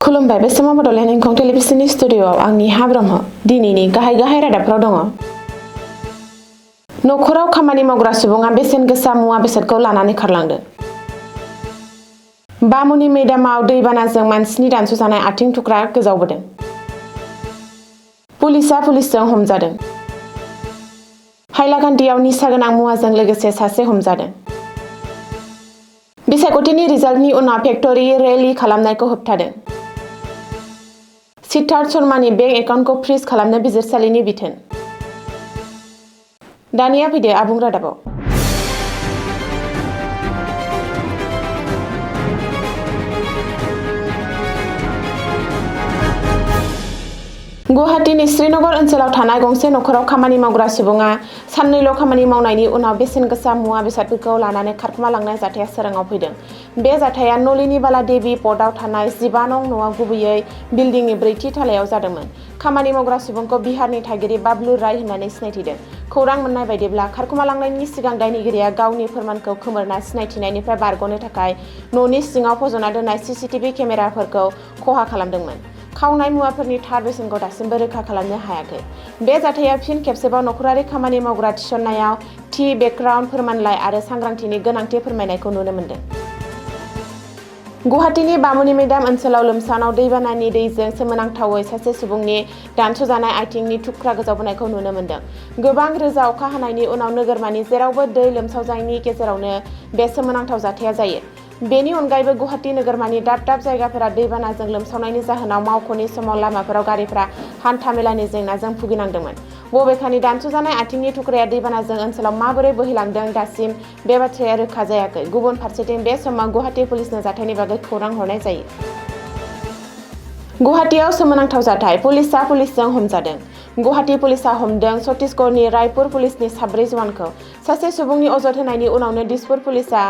खुलुमबाय बे समाव बडलेण्ड इंखं टेलिभिजननि स्टुडिअ'आव आंनि हा ब्रह्म दिनैनि गाहाय रादाबफोराव दङ। नखराव खामानि मावग्रा सुबुङा बेसेन गोसा मुवा बेसादखौ लानानै खारलांदों। बामुनि मैदामाव दैबानाजों मानसिनि दानस'जानाय आथिं थुख्रा गोजावबोदों। पुलिसजों हमजादों। हाइलाकान्दियाव निसा गोनां मुवाजों लोगोसे सासे हमजादों। बिसायख'थिनि रिजाल्टनि उनाव फेक्टरि रेलि खालामनायखौ होबथादों। सिद्धार्थ शर्मानि बेंक एकाउन्टखौ फ्रिज खालामनो बिजिरसालिनि बिथोन। दानिया फैदो आबुं रादाबाव। गुवाहाटीनि श्रीनगर ओनसोलाव थानाय गंसे नखराव खामानि मावग्रा सुबुङा साननैल' खामानि मावनायनि उनाव बेसेन गोसा मुवा बेसादफोरखौ लानानै खारखोमा लांनाय जाथाया सोराङाव फैदों। बे जाथाया नलिनी बाला देवी पटआव थानाय 15 नं न'आव गुबैयै बिल्डिंनि 4थि थालायाव जादोंमोन। खामानि मावग्रा सुबुंखौ बिहारनि थागिरि बाबलु राय होननानै सिनायथिदों। खौरां मोननाय बायदिब्ला खारखोमा लांनायनि सिगां दायनिगिरिया गावनि फोरमानखौ खोमोरना सिनायथिनायनिफ्राय बारग'नो थाखाय न'नि सिङाव फज'ना दोननाय CCTV केमेराफोरखौ खहा खालामदोंमोन। खावनाय मुवाफोरनि थार बेसेनखौ दासिमबो रोखा खालामनो हायाखै। बे जाथाया फिन खेबसेबाव नखरारि खामानि मावग्रा थिसननायाव थि बेकग्राउन्ड फोरमानलाइ आरो सांग्रांथिनि गोनांथि फोरमायनायखौ नुनो मोन्दों। गुवाहाटीनि बामुनि मैदाम ओनसोलाव लोमसावनाय दैबानानि दैजों सोमोनांथावै सासे सुबुंनि दानस'जानाय आथिंनि थुख्रा गोजावबोनायखौ नुनो मोन्दों। गोबां रोजा अखा हानायनि उनाव नोगोरमानि जेरावबो दै लोमसावनायनि गेजेरावनो बे सोमोनांथाव जाथाया जायो। बेनि अनगायैबो गुवाहाटी नोगोरमानि दाब दाब जायगाफोरा दैबानाजों लोमसावनायनि जाहोनाव मावख'नि समाव लामाफोराव गारिफ्रा हान्था मेलानि जेंनाजों भुगिनांदोंमोन। बबेखानि दानस'जानाय आथिंनि थुख्राया दैबानाजों ओनसोलाव माबोरै बोहैलांदों दासिम बे बाथ्राया रोखा जायाखै। गुबुन फारसेथिं बे समाव गुवाहाटी पुलिसनो जाथायनि बागै खौरां हरनाय जायो। गुवाहाटीआव सोमोनांथाव जाथाय पुलिसजों हमजादों। गुवाहाटी पुलिसा हमदों छत्तीसगढ़नि रायपुर पुलिसनि 4 जवानखौ। सासे सुबुंनि अजद होनायनि उनावनो दिसपुर पुलिसा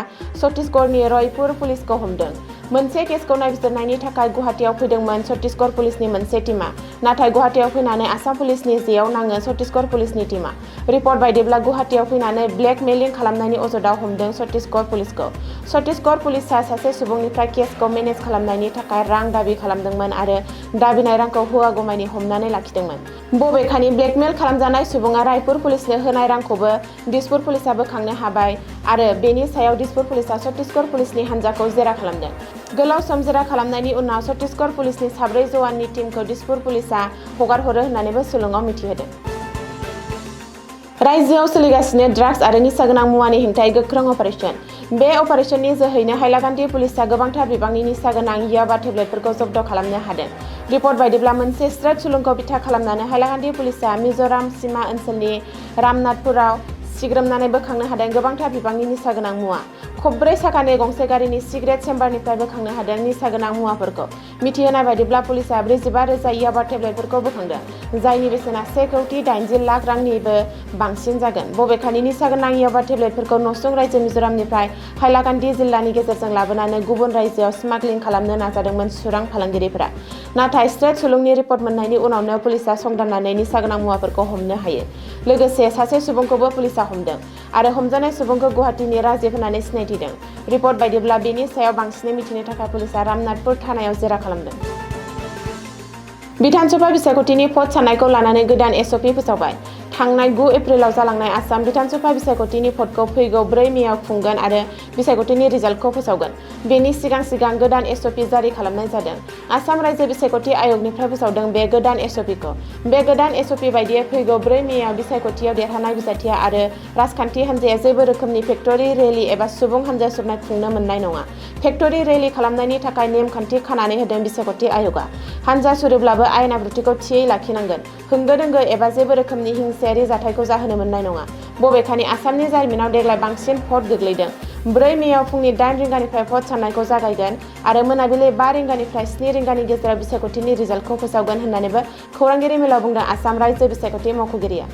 छत्तीसगढ़नि रायपुर पुलिसखौ हमदों। मोनसे केसखौ नायबिजिरनायनि थाखाय गुवाहाटीआव फैदोंमोन छत्तीसगढ़ पुलिसनि मोनसे टीमा। नाथाय गुवाहाटीआव फैनानै आसाम पुलिसनि जेआव नाङो छत्तीसगढ़ पुलिसनि टीमा। रिपर्ट बायदिब्ला गुवाहाटीआव फैनानै ब्लेकमेलिं खालामनायनि अजदाव हमदों छत्तीसगढ़ पुलिसखौ। छत्तीसगढ़ पुलिसा सासे सुबुंनिफ्राय केसखौ मेनेज खालामनायनि थाखाय रां दाबि खालामदोंमोन आरो दाबिनाय रांखौ होआगौमानि हमनानै लाखिदोंमोन। बबेखानि ब्लेकमेल खालामजानाय सुबुङा रायपुर पुलिसनो होनाय रांखौबो दिसपुर पुलिसा बोखांनो हाबाय आरो बेनि सायाव दिसपुर पुलिसा छत्तीसगढ़ पुलिसनि हान्जाखौ जेरा खालामदों। गोलाव सम जेरा खालामनायनि उनाव छत्तीसगढ़ पुलिसनि 4 जवाननि टीमखौ दिसपुर पुलिसा हगारहरो होननानैबो सुलुङाव मिथिहोदों। रायजोआव सोलिगासिनो ड्राग्स आरो निसा गोनां मुवानि हेंथायै गोख्रों अपारेशन। बे अपारेशननि जोहैनो हाइलाकान्दी पुलिसा गोबांथार बिबांनि निसा गोनां याबा टेब्लेटफोरखौ जब्द खालामनो हादों। रिपर्ट बायदिब्ला मोनसे स्ट्रेट सुलुंखौ बिथा खालामनानै हाइलाकान्दी पुलिसा मिज'राम सीमा ओनसोलनि रामनाथपुराव सिग्रोमनानै बोखांनो हादों गोबांथार बिबांनि निसा गोनां मुवा। खबब्रै साखानि गंसे गारिनि सिगारेट चेम्बारनिफ्राय बोखांनो हादों निसा गोनां मुवाफोरखौ। मिथिहोनाय बायदिब्ला पुलिसा 45,000 याबा टेब्लेटफोरखौ बोखांदों, जायनि बेसेना 1,80,00,000 रांनिबो बांसिन जागोन। बबेखानि निसा गोनां याबा टेब्लेटफोरखौ नसुं रायजो मिज'रामनिफ्राय हाइलाकान्दी जिल्लानि गेजेरजों लाबोनानै गुबुन रायजोआव स्मागलिं खालामनो नाजादोंमोन सुरां फालांगिरिफोरा। नाथाय स्ट्रेट सुलुंनि रिपर्ट मोननायनि उनावनो पुलिसा संदाननानै निसा गोनां मुवाफोरखौ हमनो हायो। लोगोसे सासे सुबुंखौबो पुलिसा हमदों आरो हमजानाय सुबुंखौ गुवाहाटीनि राजिब होननानै सिनायथिदों। रिपर्ट बायदिब्ला बेनि सायाव बांसिनै मिथिनो थाखाय पुलिसा रामनाथपुर थानायाव जेरा खालामदों। बिधानसभा बिसायख'थिनि भट साननायखौ लानानै गोदान SOP फोसावबाय। थांनाय 9 एप्रिलाव जालांनाय आसाम बिधानसभा बिसायख'थिनि भटखौ फैगौ 4 मेआव खुंगोन आरो बिसायख'थिनि रिजाल्टखौ फोसावगोन। बेनि सिगां गोदान SOP जारि खालामनाय जादों। आसाम रायजो बिसायख'थि आय'गनिफ्राय फोसावदों बे गोदान SOPखौ। बे गोदान SOP बायदियै फैगौ 4 मेआव बिसायख'थियाव देरहानाय बिजाथिया आरो राजखान्थि हान्जाया जेबो रोखोमनि फेक्टरि रेलि एबा सुबुं हान्जा सुरनाय खुंनो मोननाय नङा। फेक्टरि रेलि खालामनायनि थाखाय नेमखान्थि खानानै होदों बिसायख'थि आय'गआ। हान्जा सुरोब्लाबो आयेन आब्रुथिखौ थियै लाखिनांगोन। होंगो दोंगो एबा जेबो रोखोमनि हिंसायारि जाथायखौ जाहोनो मोननाय नङा। बबेखानि आसामनि जारिमिनाव देग्लाय बांसिन भट गोग्लैदों। 4 मेआव फुंनि 8 रिंगानिफ्राय भट साननायखौ जागायगोन आरो मोनाबिलि 5 रिंगानिफ्राय 7 रिंगानि गेजेराव बिसायख'थिनि रिजाल्टखौ फोसावगोन होननानैबो खौरांगिरि मेलाव बुंदों आसाम रायजो बिसायख'थि मावख'गिरिया।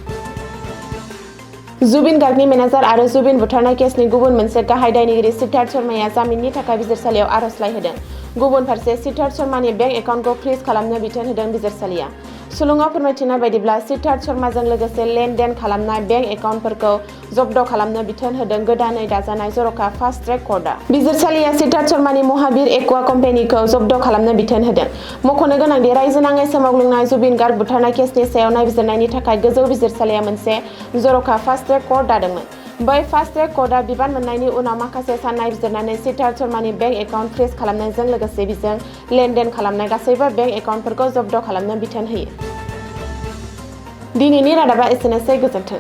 जुबिन गार्गनि मेनेजार आरो जुबिन बुथारनाय केसनि गुबुन मोनसे गाहाय दायनिगिरि सिद्धार्थ शर्माया जामिननि थाखाय बिजिरसालियाव आर'जलाइ होदों। गुबुन फारसे सिद्धार्थ शर्मानि बेंक एकाउन्टखौ फ्रिज खालामनो बिथोन होदों बिजिरसालिया। सुलुङाव फोरमायथिनाय बायदिब्ला सिद्धार्थ शर्माजों लोगोसे लेन-देन खालामनाय बेंक एकाउन्टफोरखौ जब्द खालामनो बिथोन होदों गोदानै दाजानाय जर'खा फास्ट ट्रेक कर्टआ। बिजिरसालिया सिद्धार्थ शर्मानि महावीर एक्वा कम्पेनिखौ जब्द खालामनो बिथोन होदों। मख'नो गोनांदि रायजो नाङै सोमावग्लुंनाय जुबिन गार्ग बुथारनाय केसनि सायाव नायबिजिरनायनि थाखाय गोजौ बिजिरसालिया मोनसे जर'खा फास्ट ट्रेक कर्ट दादोंमोन। बै फास्ट ट्रेक कर्टआ बिबान मोननायनि उनाव माखासे सान नायबिजिरनानै सिद्धार्थ शर्मानि बेंक एकाउन्ट फ्रिज खालामनायजों लोगोसे बिजों लेन-देन खालामनाय गासैबो बेंक एकाउन्टफोरखौ जब्द खालामनो बिथोन होयो। दिनैनि रादाबा एसेनोसै, गोजोन्थों।